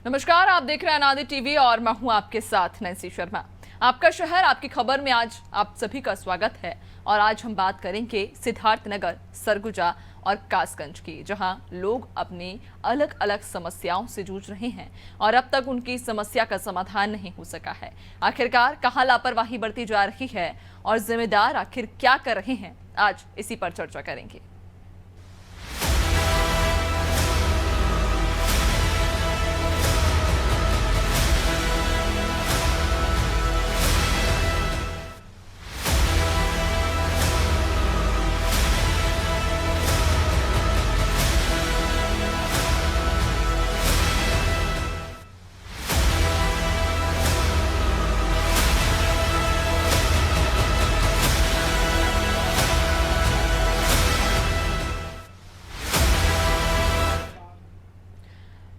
नमस्कार, आप देख रहे हैं अनादि टीवी और मैं हूं आपके साथ नैन्सी शर्मा। आपका शहर आपकी खबर में आज आप सभी का स्वागत है। और आज हम बात करेंगे सिद्धार्थनगर, सरगुजा और कासगंज की, जहां लोग अपनी अलग अलग समस्याओं से जूझ रहे हैं और अब तक उनकी समस्या का समाधान नहीं हो सका है। आखिरकार कहां लापरवाही बरती जा रही है और जिम्मेदार आखिर क्या कर रहे हैं, आज इसी पर चर्चा करेंगे।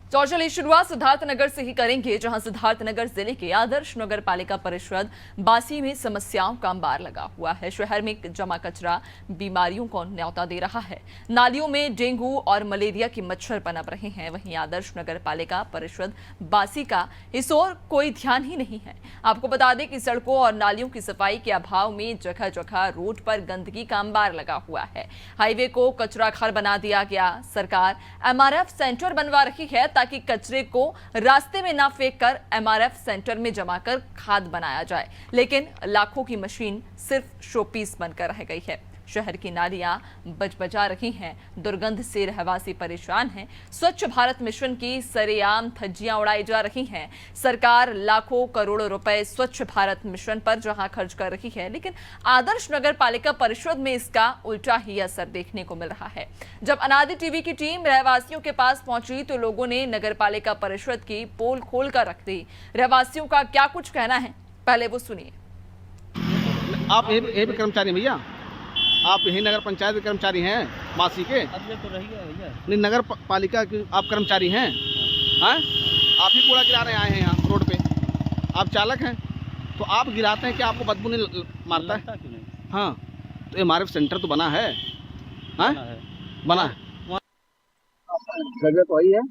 तो चलिए शुरुआत सिद्धार्थनगर से ही करेंगे, जहां सिद्धार्थनगर जिले के आदर्श नगर पालिका परिषद बासी में समस्याओं का अंबार लगा हुआ है। शहर में जमा कचरा बीमारियों को न्योता दे रहा है। नालियों में डेंगू और मलेरिया के मच्छर पनप रहे हैं। वहीं आदर्श नगर पालिका परिषद बासी का इस ओर कोई ध्यान ही नहीं है। आपको बता दें कि सड़कों और नालियों की सफाई के अभाव में जगह जगह रोड पर गंदगी का अंबार लगा हुआ है। हाईवे को कचरा घर बना दिया गया। सरकार MRF सेंटर बनवा रही है ताकि कचरे को रास्ते में ना फेंक कर MRF सेंटर में जमा कर खाद बनाया जाए, लेकिन लाखों की मशीन सिर्फ शोपीस बनकर रह गई है। शहर की नालियां बजबजा रही हैं, दुर्गंध से रहवासी परेशान हैं। स्वच्छ भारत मिशन की सरेआम धज्जियां उड़ाई जा रही हैं। सरकार लाखों करोड़ों रुपए स्वच्छ भारत मिशन पर जहां खर्च कर रही है, लेकिन आदर्श नगर पालिका परिषद में इसका उल्टा ही असर देखने को मिल रहा है। जब अनादि टीवी की टीम रहवासियों के पास पहुंची तो लोगों ने नगर पालिका परिषद की पोल खोल कर रख दी। रहवासियों का क्या कुछ कहना है, पहले वो सुनिए। आप ये भी कर्मचारी भैया, आप यही नगर पंचायत के कर्मचारी हैं मासी के? तो रही है भैया। नहीं, नगर पालिका के आप कर्मचारी हैं? हाँ, आप ही कूड़ा गिरा रहे आए हैं यहाँ रोड पे, आप चालक हैं, तो आप गिराते हैं कि आपको बदबू नहीं मारता है? क्यों नहीं? हाँ, तो MRF सेंटर तो बना है। हाँ, बना है। जगह तो वही है,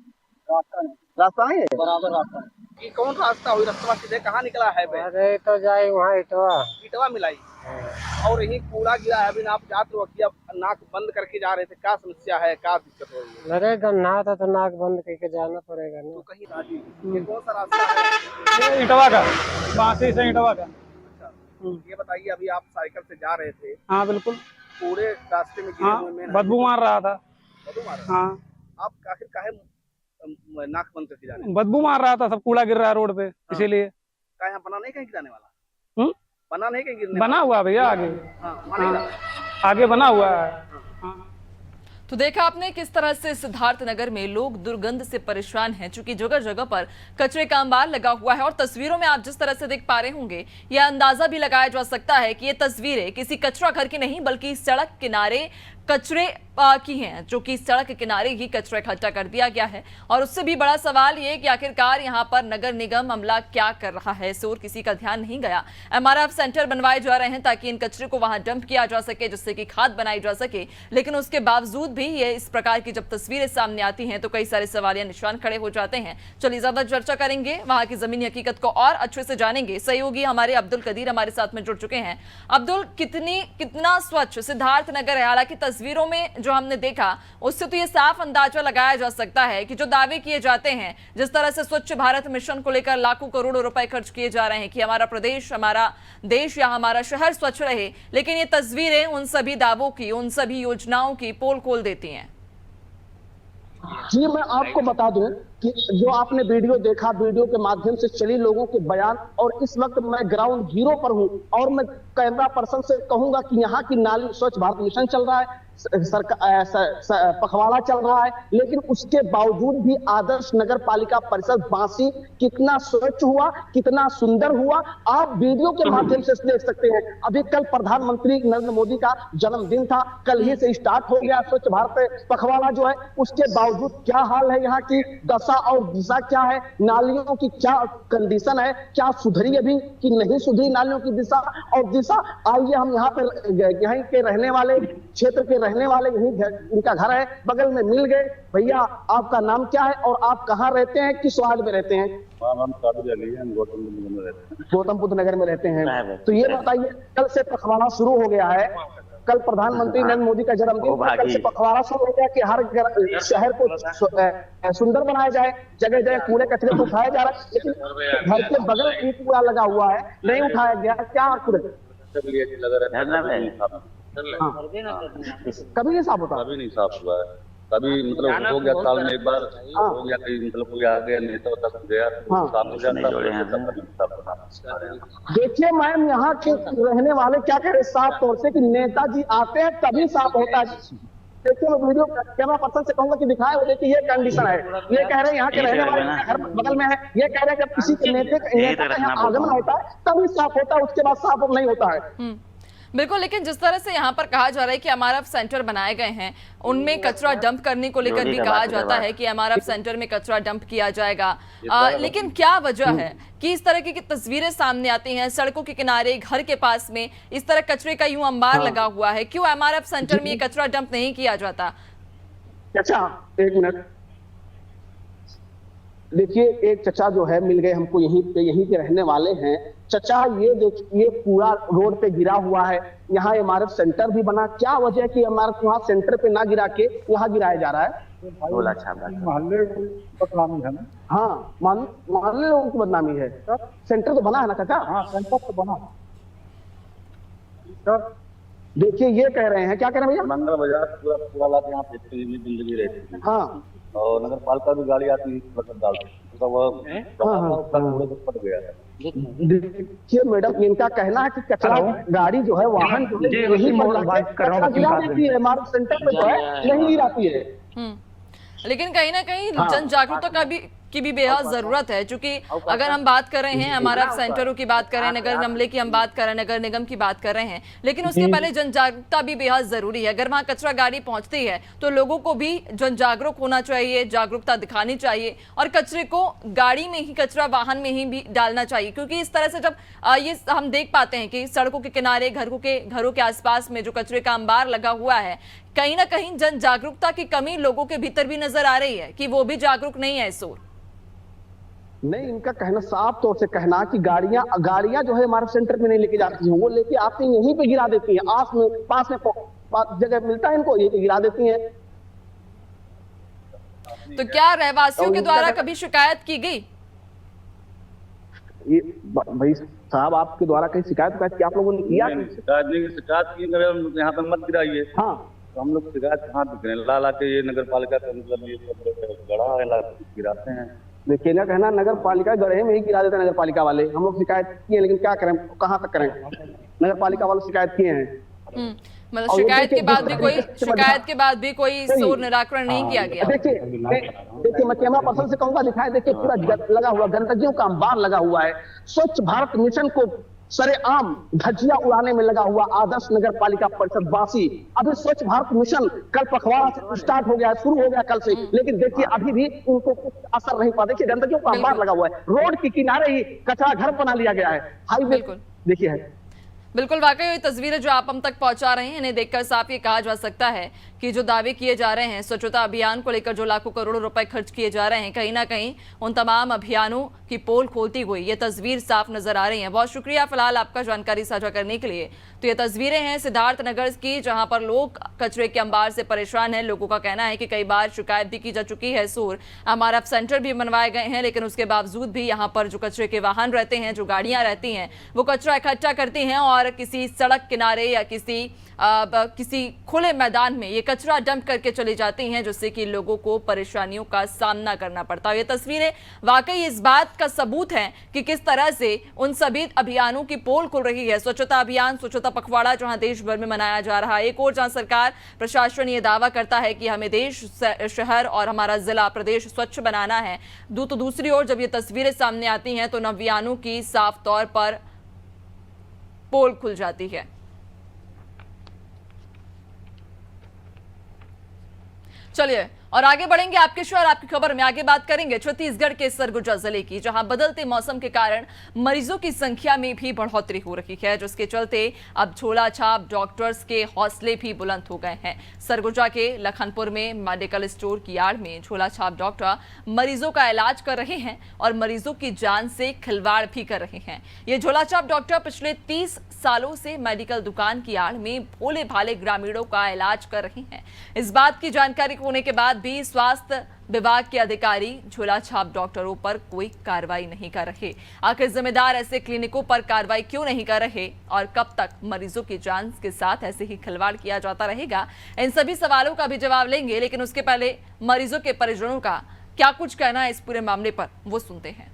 रास्ता नहीं है, बराबर रास्ता है। ये कौन रास्ता हुई? रास्ता सीधे कहाँ निकला है? अरे तो जाए वहाँ इटवा मिलाई और यही कूड़ा गिरा है। अभी आप जाते वक्त अब नाक बंद करके जा रहे थे, क्या समस्या है, क्या दिक्कत हो रही है? अरे गन्ना था तो नाक बंद करके जाना पड़ेगा ना। तो कहीं ये कौन सा रास्ता है? इटवा का, बासी से इटवा का। अच्छा, ये बताइए, अभी आप साइकिल से जा रहे थे, हाँ बिल्कुल। पूरे रास्ते में गिरे हाँ, हुए में बदबू मार रहा था। बदबू मार रहा? हाँ, आप आखिर काहे नाक बंद करके जा रहे हैं? बदबू मार रहा था, सब कूड़ा गिर रहा है रोड पे, इसीलिए। काहे यहाँ बना नहीं कहीं गिराने वाला? बना नहीं कहीं गिरने बना हुआ भैया आगे। हाँ, आगे बना हुआ है। तो देखा आपने किस तरह से सिद्धार्थनगर में लोग दुर्गंध से परेशान हैं, चूंकि जगह जगह पर कचरे का अंबार लगा हुआ है। और तस्वीरों में आप जिस तरह से देख पा रहे होंगे, यह अंदाजा भी लगाया जा सकता है कि ये तस्वीरें किसी कचरा घर की नहीं बल्कि सड़क किनारे कचरे की हैं, जो कि सड़क किनारे ही कचरा इकट्ठा कर दिया गया है। और उससे भी बड़ा सवाल ये कि आखिरकार यहाँ पर नगर निगम अमला क्या कर रहा है, इस ओर किसी का ध्यान नहीं गया। MRF सेंटर बनवाए जा रहे हैं ताकि इन कचरे को वहां डंप किया जा सके, जिससे कि खाद बनाई जा सके, लेकिन उसके बावजूद भी ये इस प्रकार की जब तस्वीरें सामने आती हैं तो कई सारे सवालिया निशान खड़े हो जाते हैं। चलिए ज्यादा चर्चा करेंगे, वहां की जमीनी हकीकत को और अच्छे से जानेंगे। सहयोगी हमारे अब्दुल कदीर हमारे साथ में जुड़ चुके हैं। अब्दुल, कितना स्वच्छ सिद्धार्थनगर है? हालांकि तस्वीरों में जो हमने देखा उससे तो ये साफ अंदाजा लगाया जा सकता है कि जो दावे किए जाते हैं, जिस तरह से स्वच्छ भारत मिशन को लेकर लाखों करोड़ों रुपए खर्च किए जा रहे हैं कि हमारा प्रदेश, हमारा देश या हमारा शहर स्वच्छ रहे, लेकिन ये तस्वीरें उन सभी दावों की, उन सभी योजनाओं की पोल खोल देती हैं। जी, मैं आपको बता दूं कि जो आपने वीडियो देखा, वीडियो के माध्यम से चली लोगों के बयान, और इस वक्त मैं ग्राउंड जीरो पर हूं और मैं कैमरा पर्सन से कहूंगा कि यहाँ की नाली स्वच्छ भारत मिशन चल रहा है, पखवाड़ा चल रहा है, लेकिन उसके बावजूद भी आदर्श नगर पालिका परिषद बासी कितना स्वच्छ हुआ, कितना सुंदर हुआ, आप वीडियो के माध्यम से देख सकते हैं। अभी कल प्रधानमंत्री नरेंद्र मोदी का जन्मदिन था, कल ही से स्टार्ट हो गया स्वच्छ भारत पखवाड़ा जो है, उसके बावजूद क्या हाल है यहाँ की। दशा और दिशा क्या है, नालियों की क्या कंडीशन है, क्या सुधरी अभी कि नहीं सुधरी नालियों की दिशा और दिशा। आइए हम यहाँ पे यहीं के रहने वाले, क्षेत्र के रहने वाले, यहीं इनका घर है, बगल में मिल गए। भैया आपका नाम क्या है और आप कहाँ रहते हैं, किस वार्ड में रहते हैं? हम काबिल अली हैं, गौतम बुद्ध नगर में रहते हैं। गौतम बुद्ध नगर में रहते हैं। तो ये बताइए, कल से पखवाड़ा शुरू हो गया है, कल प्रधानमंत्री नरेंद्र मोदी का जन्मदिन, कल से पखवाड़ा शुरू हो गया कि हर शहर को सुंदर बनाया जाए, जगह जगह कूड़े कचरे को उठाया जा रहा है, लेकिन घर के बगल में कूड़ा लगा हुआ है, नहीं उठाया गया। क्या कूड़े कभी नहीं साफ होता? कभी नहीं साफ हुआ है, कभी मतलब हो गया साल में एक बार हो गया, कहीं मतलब कोई आ गया नेता तक गया साफ हो जाता। देखिए मैम, यहाँ के रहने वाले क्या कह रहे हैं साफ तौर से कि नेताजी आते हैं तभी साफ होता है। देखिए मैं वीडियो कैमरा पर्सन से कहूंगा कि दिखाए, वो देखिए ये कंडीशन है। ये कह रहे हैं यहाँ के रहने वाले घर बगल में है, ये कह रहे हैं जब किसी के नेता का यहाँ आगमन होता है तभी साफ होता है, उसके बाद साफ नहीं होता है। बिल्कुल, लेकिन जिस तरह से यहाँ पर कहा जा रहा है कि एमआरएफ सेंटर बनाए गए हैं, उनमें कचरा डंप करने को लेकर भी कहा जाता है कि एमआरएफ सेंटर में कचरा डंप किया जाएगा, लेकिन क्या वजह है कि इस तरह की तस्वीरें सामने आती हैं? सड़कों के किनारे, घर के पास में इस तरह कचरे का यूं अंबार लगा हुआ है, क्यों एमआरएफ सेंटर में ये कचरा डंप नहीं किया जाता? चचा एक मिनट, देखिए एक चचा जो है मिल गए हमको, यहीं पे, यहीं के रहने वाले हैं। चचा ये देखिए पूरा रोड पे गिरा हुआ है, यहाँ एमआरएफ सेंटर भी बना, क्या वजह है कि एमआरएफ वहाँ सेंटर पे ना गिरा के यहाँ गिराया जा रहा है? मोहल्ले बदनामी है ना? हाँ, मोहल्ले लोगों की बदनामी है। सेंटर तो बना है ना चाचा? हाँ, सेंटर तो बना। देखिए ये कह रहे हैं, क्या कह रहे हैं भैया? मंगल बाजार पूरा पूरा लाके यहाँ पे जिंदगी रहती है। हाँ, और नगर पालिका भी गाड़ी आती है, मतलब डालती है, तो वो कूड़े को फट गया है। देखिए मैडम, इनका कहना है कि कचरा गाड़ी जो है, वाहन जो है, यही कचरा गिरा देती है, एमआरएफ सेंटर पे जो है नहीं गिराती है। लेकिन कहीं ना कहीं जन जागरूकता की भी बेहद जरूरत है, क्योंकि अगर हम बात कर रहे हैं एमआरएफ सेंटरों की बात कर रहे हैं, नगर निगम की हम बात कर रहे हैं, नगर निगम की बात कर रहे हैं, लेकिन उसके पहले जन जागरूकता भी बेहद जरूरी है। अगर वहां कचरा गाड़ी पहुंचती है तो लोगों को भी जन जागरूक होना चाहिए, जागरूकता दिखानी चाहिए और कचरे को गाड़ी में ही, कचरा वाहन में ही भी डालना चाहिए, क्योंकि इस तरह से जब ये हम देख पाते हैं कि सड़कों के किनारे, घरों के आसपास में जो कचरे का अंबार लगा हुआ है, कहीं ना कहीं जन जागरूकता की कमी लोगों के भीतर भी नजर आ रही है कि वो भी जागरूक नहीं है इस ओर। नहीं, इनका कहना साफ तौर से कहना कि गाड़ियां जो है हमारे सेंटर में नहीं लेके जाती हैं, वो लेके आती हैं यहीं पे गिरा देती हैं, पास में जगह मिलता है इनको, यहीं पे गिरा देती हैं। तो क्या रहवासियों के द्वारा कभी शिकायत की गई? ये भाई साहब, आपके द्वारा कहीं शिकायत की आप लोगों ने किया? शिकायत की, यहाँ पे मत गिराइए। हाँ, तो हम लोग शिकायत कहाँ ला ला के ये नगर पालिका का मतलब ये गड़ा है, गिराते हैं। देखिए ना, कहना नगर पालिका गढ़े में ही गिरा देते हैं नगर पालिका वाले। हम लोग शिकायत किए, लेकिन क्या करें, कहाँ तक करें? नगर पालिका वाले शिकायत किए हैं, मतलब शिकायत के बाद भी कोई शोर निराकरण नहीं किया गया। देखिए मैं कैमरा पर्सन से कहूंगा दिखाए, देखिए पूरा लगा हुआ, गंदगियों का अंबार लगा हुआ है। स्वच्छ भारत मिशन को सरेआम धज्जियां उड़ाने में लगा हुआ आदर्श नगर पालिका परिषद वासी। अभी स्वच्छ भारत मिशन कल पखवाड़ा से स्टार्ट हो गया, शुरू हो गया कल से, लेकिन देखिए अभी भी उनको कुछ असर नहीं पड़ा। देखिए गंदगियों का अंबार लगा हुआ है, रोड के किनारे ही कचरा घर बना लिया गया है, हाईवे देखिए है। बिल्कुल, वाकई ये तस्वीरें जो आप हम तक पहुंचा रहे हैं, इन्हें देखकर साफ ये कहा जा सकता है कि जो दावे किए जा रहे हैं स्वच्छता अभियान को लेकर, जो लाखों करोड़ों रुपए खर्च किए जा रहे हैं, कहीं ना कहीं उन तमाम अभियानों की पोल खोलती हुई ये तस्वीर साफ नजर आ रही है। बहुत शुक्रिया फिलहाल आपका जानकारी साझा करने के लिए। तो ये तस्वीरें हैं सिद्धार्थ नगर की, जहां पर लोग कचरे के अंबार से परेशान हैं। लोगों का कहना है कि कई बार शिकायत भी की जा चुकी है, सूर एमआरएफ सेंटर भी बनवाए गए हैं, लेकिन उसके बावजूद भी यहाँ पर जो कचरे के वाहन रहते हैं, जो गाड़ियां रहती हैं, वो कचरा इकट्ठा करती हैं और किसी सड़क किनारे या किसी खुले मैदान में ये कचरा डंप करके चली जाती हैं, जिससे कि लोगों को परेशानियों का सामना करना पड़ता है। ये तस्वीरें वाकई इस बात का सबूत हैं कि किस तरह से उन सभी अभियानों की पोल खुल रही है। स्वच्छता अभियान, स्वच्छता पखवाड़ा जहां देश भर में मनाया जा रहा है, एक और जहां सरकार प्रशासन ये दावा करता है कि हमें देश, शहर और हमारा जिला, प्रदेश स्वच्छ बनाना है, तो दूसरी ओर जब ये तस्वीरें सामने आती हैं तो इन अभियानों की साफ तौर पर पोल खुल जाती है। चलिए और आगे बढ़ेंगे आपके शो और आपकी खबर में आगे बात करेंगे छत्तीसगढ़ के सरगुजा जिले की, जहां बदलते मौसम के कारण मरीजों की संख्या में भी बढ़ोतरी हो रही है, जिसके चलते अब झोला छाप डॉक्टर्स के हौसले भी बुलंद हो गए हैं। सरगुजा के लखनपुर में मेडिकल स्टोर की आड़ में झोला छाप डॉक्टर मरीजों का इलाज कर रहे हैं और मरीजों की जान से खिलवाड़ भी कर रहे हैं। ये झोला छाप डॉक्टर पिछले 30 सालों से मेडिकल दुकान की आड़ में भोले भाले ग्रामीणों का इलाज कर रहे हैं। इस बात की जानकारी होने के बाद भी स्वास्थ्य विभाग के अधिकारी झोला छाप डॉक्टरों पर कोई कार्रवाई नहीं कर रहे। आखिर जिम्मेदार ऐसे क्लिनिकों पर कार्रवाई क्यों नहीं कर रहे और कब तक मरीजों की जान के साथ ऐसे ही खिलवाड़ किया जाता रहेगा, इन सभी सवालों का भी जवाब लेंगे। लेकिन उसके पहले मरीजों के परिजनों का क्या कुछ कहना है इस पूरे मामले पर, वो सुनते हैं।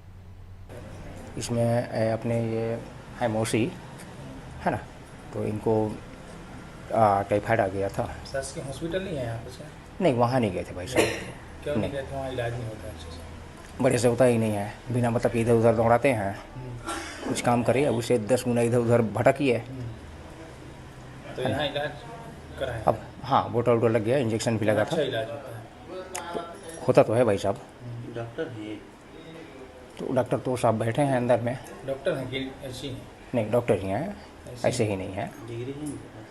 इसमें अपने ये है मौसी है ना, तो इनको टाइफाइड आ गया था। शासकीय हॉस्पिटल नहीं है यहाँ पे? नहीं, वहाँ नहीं गए थे भाई साहब। क्यों नहीं गए थे? वहाँ इलाज नहीं होता अच्छे से? बड़े से होता ही नहीं है, बिना मतलब इधर उधर दौड़ाते हैं। कुछ काम करिए, उसे 10 गुना इधर उधर भटकिए। तो यहाँ इलाज कराए? अब हाँ, बोतल वोटल लग गया, इंजेक्शन भी लगा अच्छा था। इलाज होता है? होता तो है भाई साहब। डॉक्टर हैं तो डॉक्टर तो साहब बैठे हैं अंदर में। डॉक्टर हैं कि ऐसी हैं? नहीं, डॉक्टर ही हैं, ऐसे ही नहीं है। डिग्री है इनके पास?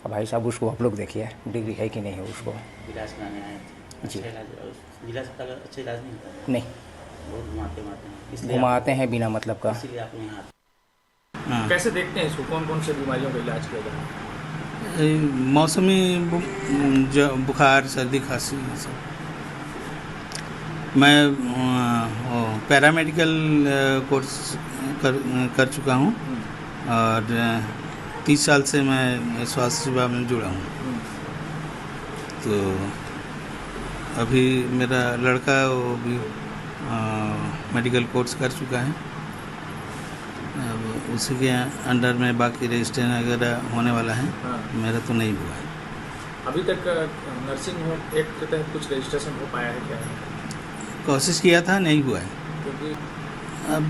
अब भाई साहब उसको आप लोग देखिए, डिग्री है कि नहीं है उसको। इलाज कराने आए थे। जी। अच्छा इलाज, जिला अस्पताल का अच्छा इलाज नहीं होता है? नहीं, बहुत घुमाते हैं, इसलिए घुमाते हैं बिना मतलब का। इसीलिए आप यहाँ आते हाँ। कैसे देखते हैं इसको? कौन कौन से बीमारियों का इलाज किया जाए? मौसमी बुखार, सर्दी, खांसी, ये सब। मैं पैरामेडिकल कोर्स कर चुका हूँ और 30 साल से मैं स्वास्थ्य सेवा में जुड़ा हूँ। तो अभी मेरा लड़का वो भी मेडिकल कोर्स कर चुका है। अब उसी के अंडर में बाकी रजिस्ट्रेशन वगैरह होने वाला है। हाँ। मेरा तो नहीं हुआ है अभी तक। नर्सिंग होम एक्ट के तहत कुछ रजिस्ट्रेशन हो पाया है क्या? कोशिश किया था, नहीं हुआ है। क्योंकि अब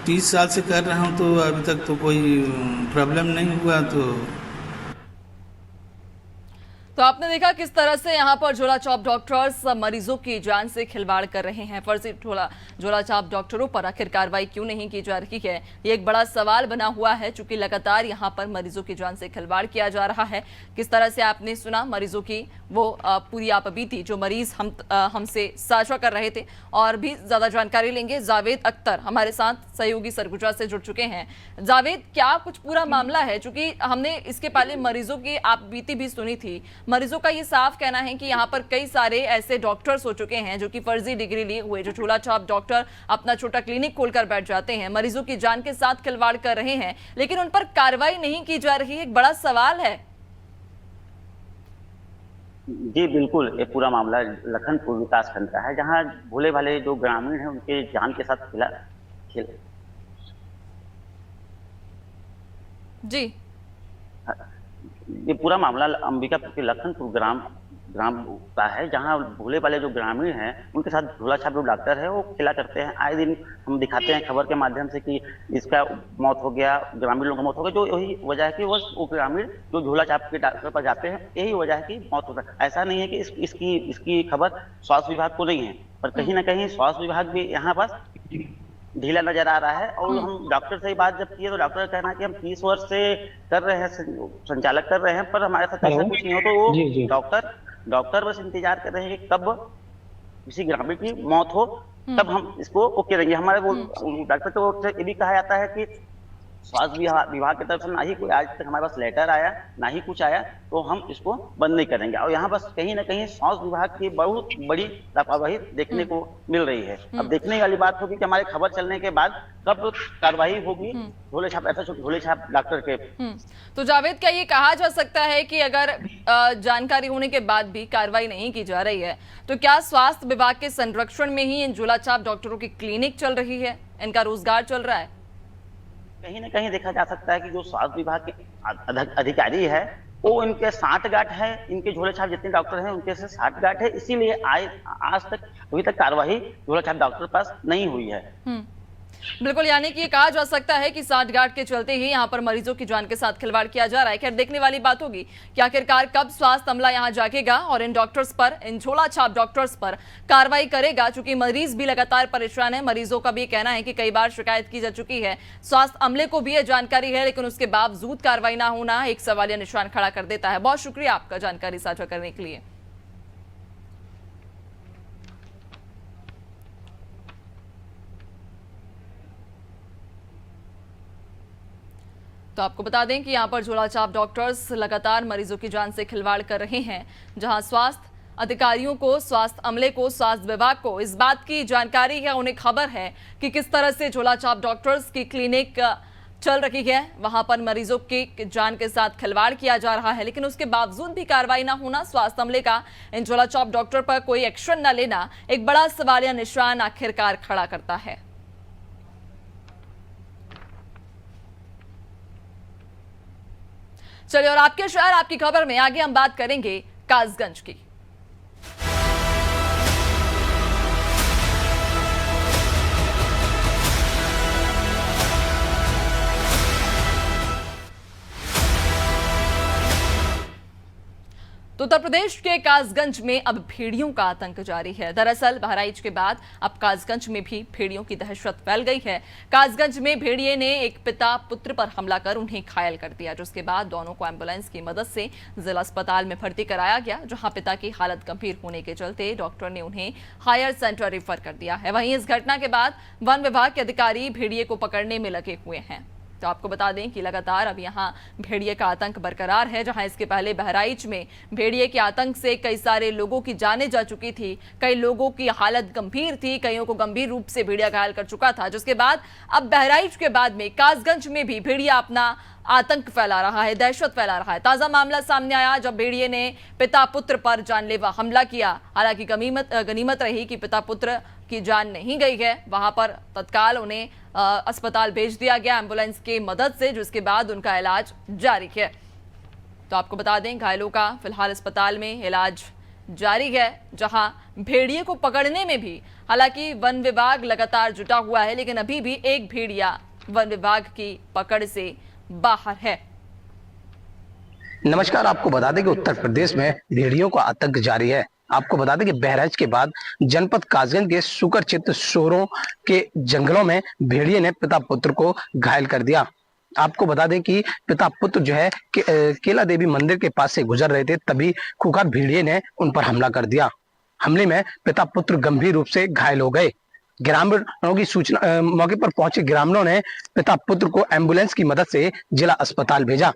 30 साल से कर रहा हूँ तो अभी तक तो कोई प्रॉब्लम नहीं हुआ। तो आपने देखा किस तरह से यहाँ पर झोला छाप डॉक्टर्स मरीजों की जान से खिलवाड़ कर रहे हैं। फर्जी झोला छाप डॉक्टरों पर आखिर कार्रवाई क्यों नहीं की जा रही है, ये एक बड़ा सवाल बना हुआ है, चूंकि लगातार यहाँ पर मरीजों की जान से खिलवाड़ किया जा रहा है। किस तरह से आपने सुना मरीजों की वो पूरी आपबीती जो मरीज हमसे साझा कर रहे थे। और भी ज्यादा जानकारी लेंगे। जावेद अख्तर हमारे साथ सहयोगी सरगुजा से जुड़ चुके हैं। जावेद, क्या कुछ पूरा मामला है? चूंकि हमने इसके पहले मरीजों की आपबीती भी सुनी थी। मरीजों का ये साफ कहना है कि यहाँ पर कई सारे ऐसे डॉक्टर्स हो चुके हैं जो कि फर्जी डिग्री लिए हुए, जो झोला छाप डॉक्टर अपना छोटा क्लिनिक खोलकर बैठ जाते हैं, मरीजों की जान के साथ खिलवाड़ कर रहे हैं, लेकिन उन पर कार्रवाई नहीं की जा रही है। एक बड़ा सवाल है। जी बिल्कुल, ये पूरा मामला लखनपुर विकास खंड का है, जहाँ भोले भाले जो ग्रामीण हैं उनके जान के साथ खेल जी। ये पूरा मामला अंबिकापुर के लखनपुर ग्राम का है, जहाँ भोले वाले जो ग्रामीण हैं उनके साथ झोला छाप जो डॉक्टर है वो खेला करते हैं। आए दिन हम दिखाते हैं खबर के माध्यम से कि इसका मौत हो गया, ग्रामीण लोगों का मौत हो गया। जो यही वजह है कि वो ग्रामीण जो झोला छाप के डॉक्टर पर जाते हैं, यही वजह है कि मौत होता है। ऐसा नहीं है कि इसकी खबर स्वास्थ्य विभाग को नहीं है, पर कहीं ना कहीं स्वास्थ्य विभाग भी यहाँ पर ढीला नजर आ रहा है। और हम डॉक्टर से बात जब किए तो डॉक्टर का कहना है कि हम 30 वर्ष से कर रहे हैं, संचालक कर रहे हैं, पर हमारे साथ ऐसा कुछ नहीं हो। तो वो डॉक्टर बस इंतजार कर रहे हैं कि कब किसी ग्रामीण की मौत हो तब हम इसको ओके देंगे। हमारे वो डॉक्टर की ओर से ये भी कहा जाता है कि स्वास्थ्य विभाग की तरफ से ना ही कोई आज तक हमारे पास लेटर आया, ना ही कुछ आया, तो हम इसको बंद नहीं करेंगे। और यहाँ बस कहीं ना कहीं स्वास्थ्य विभाग की बहुत बड़ी लापरवाही देखने को मिल रही है। अब देखने वाली बात होगी कि हमारे खबर चलने के बाद कब कार्रवाई होगी झोले छाप डॉक्टर के। तो जावेद, क्या ये कहा जा सकता है कि अगर जानकारी होने के बाद भी कार्रवाई नहीं की जा रही है तो क्या स्वास्थ्य विभाग के संरक्षण में ही इन झोला छाप डॉक्टरों की क्लिनिक चल रही है, इनका रोजगार चल रहा है? कहीं ना कहीं देखा जा सकता है कि जो स्वास्थ्य विभाग के अधिकारी है वो इनके 60 गांठ है, इनके झोले छाप जितने डॉक्टर हैं उनके से 60 गांठ है, इसीलिए आज तक अभी तक कार्रवाई झोले छाप डॉक्टर पास नहीं हुई है। बिल्कुल, यानी कि कहा जा सकता है कि साठगांठ के चलते ही यहां पर मरीजों की जान के साथ खिलवाड़ किया जा रहा है। खैर, देखने वाली बात होगी कि आखिरकार कब स्वास्थ्य अमला यहां जागेगा और इन डॉक्टर्स पर, इन झोला छाप डॉक्टर्स पर कार्रवाई करेगा, चूंकि मरीज भी लगातार परेशान है। मरीजों का भी कहना है कि कई बार शिकायत की जा चुकी है, स्वास्थ्य अमले को भी यह जानकारी है, लेकिन उसके बावजूद कार्रवाई ना होना एक सवालिया निशान खड़ा कर देता है। बहुत शुक्रिया आपका जानकारी साझा करने के लिए। तो आपको बता दें कि यहां पर झोला छाप डॉक्टर्स लगातार मरीजों की जान से खिलवाड़ कर रहे हैं, जहां स्वास्थ्य अधिकारियों को, स्वास्थ्य अमले को, स्वास्थ्य विभाग को इस बात की जानकारी है, उन्हें खबर है कि किस तरह से झोला छाप डॉक्टर्स की क्लिनिक चल रही है, वहां पर मरीजों की जान के साथ खिलवाड़ किया जा रहा है, लेकिन उसके बावजूद भी कार्रवाई ना होना, स्वास्थ्य अमले का इन झोला छाप डॉक्टर पर कोई एक्शन न लेना एक बड़ा सवालिया निशान आखिरकार खड़ा करता है। चलिए, और आपके शहर आपकी खबर में आगे हम बात करेंगे कासगंज की। तो उत्तर प्रदेश के कासगंज में अब भेड़ियों का आतंक जारी है। दरअसल बहराइच के बाद अब कासगंज में भी भेड़ियों की दहशत फैल गई है। कासगंज में भेड़िए ने एक पिता पुत्र पर हमला कर उन्हें घायल कर दिया, जिसके बाद दोनों को एम्बुलेंस की मदद से जिला अस्पताल में भर्ती कराया गया, जहां पिता की हालत गंभीर होने के चलते डॉक्टर ने उन्हें हायर सेंटर रेफर कर दिया है। वहीं इस घटना के बाद वन विभाग के अधिकारी भेड़िए को पकड़ने में लगे हुए हैं। तो आपको बता दें कि लगातार अब यहां भेड़िए का आतंक बरकरार है, जहां इसके पहले बहराइच में भेड़िए के आतंक से कई सारे लोगों की जानें जा चुकी थी, कई लोगों की हालत गंभीर थी, कईयों को गंभीर रूप से भेड़िया घायल कर चुका था, जिसके बाद अब बहराइच के बाद में कासगंज में भी भेड़िया अपना आतंक फैला रहा है, दहशत फैला रहा है। ताजा मामला सामने आया जब भेड़िए ने पिता पुत्र पर जानलेवा हमला किया। हालांकि गनीमत रही कि पिता पुत्र की जान नहीं गई है, वहां पर तत्काल उन्हें अस्पताल भेज दिया गया एम्बुलेंस की मदद से, जिसके बाद उनका इलाज जारी है। तो आपको बता दें घायलों का फिलहाल अस्पताल में इलाज जारी है, जहां भेड़िए को पकड़ने में भी हालांकि वन विभाग लगातार जुटा हुआ है, लेकिन अभी भी एक भेड़िया वन विभाग की पकड़ से बाहर है। नमस्कार, आपको बता दें कि उत्तर प्रदेश में भेड़ियों का आतंक जारी है। आपको बता दें कि बहराइच के बाद जनपद कासगंज के सुकर क्षेत्र सोरों के जंगलों में भेड़िए ने पिता पुत्र को घायल कर दिया। आपको बता दें कि पिता पुत्र जो है केला देवी मंदिर के पास से गुजर रहे थे, तभी खूंखार भेड़िए ने उन पर हमला कर दिया। हमले में पिता पुत्र गंभीर रूप से घायल हो गए। ग्रामीणों की सूचना, मौके पर पहुंचे ग्रामीणों ने पिता पुत्र को एम्बुलेंस की मदद से जिला अस्पताल भेजा,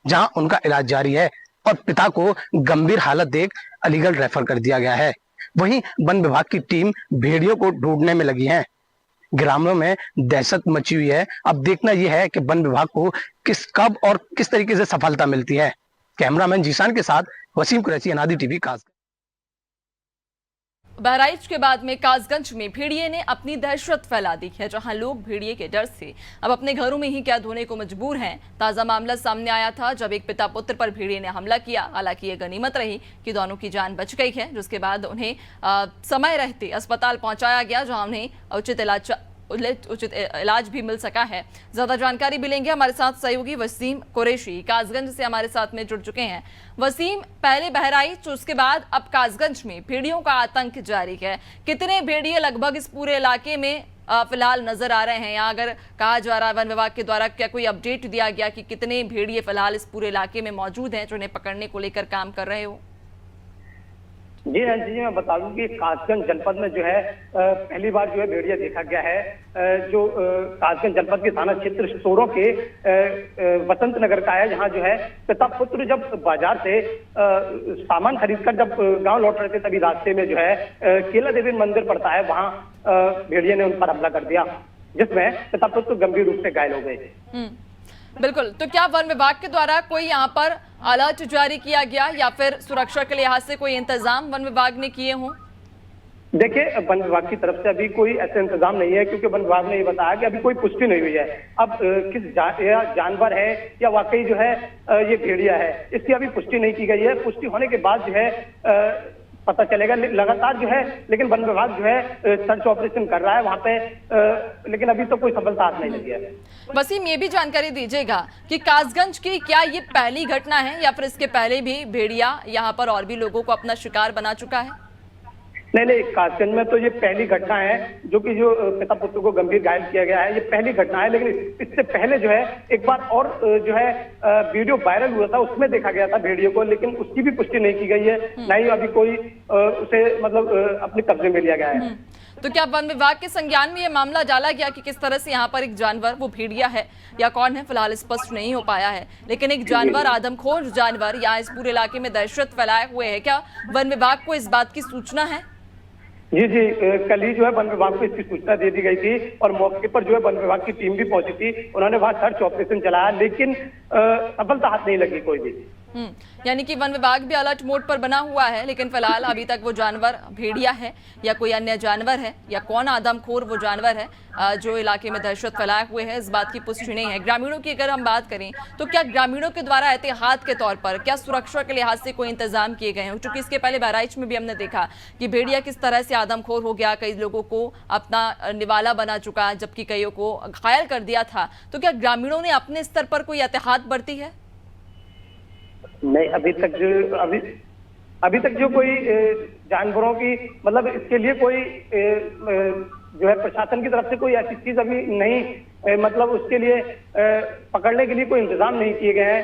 जहां उनका इलाज जारी है और पिता को गंभीर हालत देख अलीगढ़ रेफर कर दिया गया है। वहीं वन विभाग की टीम भेड़ियों को ढूंढने में लगी है। ग्रामीणों में दहशत मची हुई है। अब देखना यह है कि वन विभाग को कब और किस तरीके से सफलता मिलती है। कैमरामैन जीशान के साथ वसीम कुरैशी, अनादि टीवी, कासगंज। बहराइच के बाद में कासगंज में भेड़िए ने अपनी दहशत फैला दी है, जहां लोग भेड़िए के डर से अब अपने घरों में ही कैद होने को मजबूर हैं। ताजा मामला सामने आया था जब एक पिता पुत्र पर भेड़िए ने हमला किया। हालांकि ये गनीमत रही कि दोनों की जान बच गई है, जिसके बाद उन्हें समय रहते अस्पताल पहुंचाया गया, जहां उन्हें उचित इलाज भी मिल सका है। ज्यादा जानकारी भी लेंगे, हमारे साथ सहयोगी वसीम कुरैशी कासगंज से हमारे साथ में जुड़ चुके हैं। वसीम, पहले बहराइच, उसके बाद अब कासगंज में भेड़ियों का आतंक जारी है। कितने भेड़िए लगभग इस पूरे इलाके में फिलहाल नजर आ रहे हैं? यहाँ अगर कहा जा रहा है वन विभाग के द्वारा, क्या कोई अपडेट दिया गया कि कितने भेड़िए फिलहाल इस पूरे इलाके में मौजूद हैं जो इन्हें पकड़ने को लेकर काम कर रहे हो? जी नैन्सी जी, मैं बता दूं कि कासगंज जनपद में जो है पहली बार जो है भेड़िया देखा गया है। जो कासगंज जनपद के थाना क्षेत्र सोरों के वसंत नगर का है, जहां जो है पिता पुत्र जब बाजार से सामान खरीदकर जब गांव लौट रहे थे, तभी रास्ते में जो है केला देवी मंदिर पड़ता है, वहां भेड़िया ने उन पर हमला कर दिया, जिसमें पिता पुत्र गंभीर रूप से घायल हो गए। बिल्कुल, तो क्या वन विभाग के द्वारा कोई यहाँ पर अलर्ट जारी किया गया या फिर सुरक्षा के लिहाज से कोई इंतजाम वन विभाग ने किए हों? देखिए, वन विभाग की तरफ से अभी कोई ऐसा इंतजाम नहीं है, क्योंकि वन विभाग ने ये बताया कि अभी कोई पुष्टि नहीं हुई है। अब किस जानवर है या वाकई जो है ये भेड़िया है, इसकी अभी पुष्टि नहीं की गई है। पुष्टि होने के बाद जो है पता चलेगा। लगातार जो है लेकिन वन विभाग जो है सर्च ऑपरेशन कर रहा है वहां पे, लेकिन अभी तो कोई सफलता हाथ नहीं लगी है। वसीम, ये भी जानकारी दीजिएगा कि कासगंज की क्या ये पहली घटना है या फिर इसके पहले भी भेड़िया यहाँ पर और भी लोगों को अपना शिकार बना चुका है? नहीं, कासगंज में तो ये पहली घटना है जो कि जो पिता पुत्र को गंभीर घायल किया गया है, ये पहली घटना है। लेकिन इससे पहले जो है एक बार और जो है वीडियो वायरल हुआ था, उसमें देखा गया था भेड़ियों को, लेकिन उसकी भी पुष्टि नहीं की गई है, ना ही अभी कोई उसे मतलब अपने कब्जे में लिया गया है। तो क्या वन विभाग के संज्ञान में ये मामला डाला गया कि किस तरह से यहाँ पर एक जानवर, वो भेड़िया है या कौन है, फिलहाल स्पष्ट नहीं हो पाया है, लेकिन एक जानवर, आदमखोर जानवर यहाँ इस पूरे इलाके में दहशत फैलाए हुए है। क्या वन विभाग को इस बात की सूचना है? जी, कल ही जो है वन विभाग को इसकी सूचना दे दी गई थी और मौके पर जो है वन विभाग की टीम भी पहुंची थी। उन्होंने वहां सर्च ऑपरेशन चलाया, लेकिन सफलता हाथ नहीं लगी कोई भी। यानी कि वन विभाग भी अलर्ट मोड पर बना हुआ है, लेकिन फिलहाल अभी तक वो जानवर भेड़िया है या कोई अन्य जानवर है या कौन आदमखोर वो जानवर है जो इलाके में दहशत फैलाए हुए है, इस बात की पुष्टि नहीं है। ग्रामीणों की अगर हम बात करें तो क्या ग्रामीणों के द्वारा एहतियात के तौर पर क्या सुरक्षा के लिहाज से कोई इंतजाम किए गए हैं? क्योंकि इसके पहले बहराइच में भी हमने देखा कि भेड़िया किस तरह से आदमखोर हो गया, कई लोगों को अपना निवाला बना चुका, जबकि कईयों को घायल कर दिया था। तो क्या ग्रामीणों ने अपने स्तर पर कोई एहतियात बरती है? नहीं, अभी तक जो कोई जानवरों की मतलब इसके लिए कोई जो है प्रशासन की तरफ से कोई ऐसी चीज अभी नहीं, मतलब उसके लिए पकड़ने के लिए कोई इंतजाम नहीं किए गए हैं।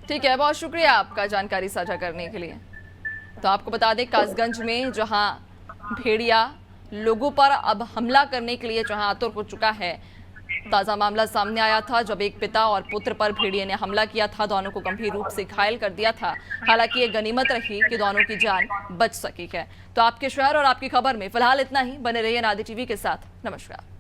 ठीक है, बहुत शुक्रिया आपका जानकारी साझा करने के लिए। तो आपको बता दें कासगंज में जहां भेड़िया लोगों पर अब हमला करने के लिए जहां आतुर हो चुका है, ताजा मामला सामने आया था जब एक पिता और पुत्र पर भेड़िए ने हमला किया था, दोनों को गंभीर रूप से घायल कर दिया था। हालांकि ये गनीमत रही कि दोनों की जान बच सकी है। तो आपके शहर और आपकी खबर में फिलहाल इतना ही। बने रहिए नादी टीवी के साथ। नमस्कार।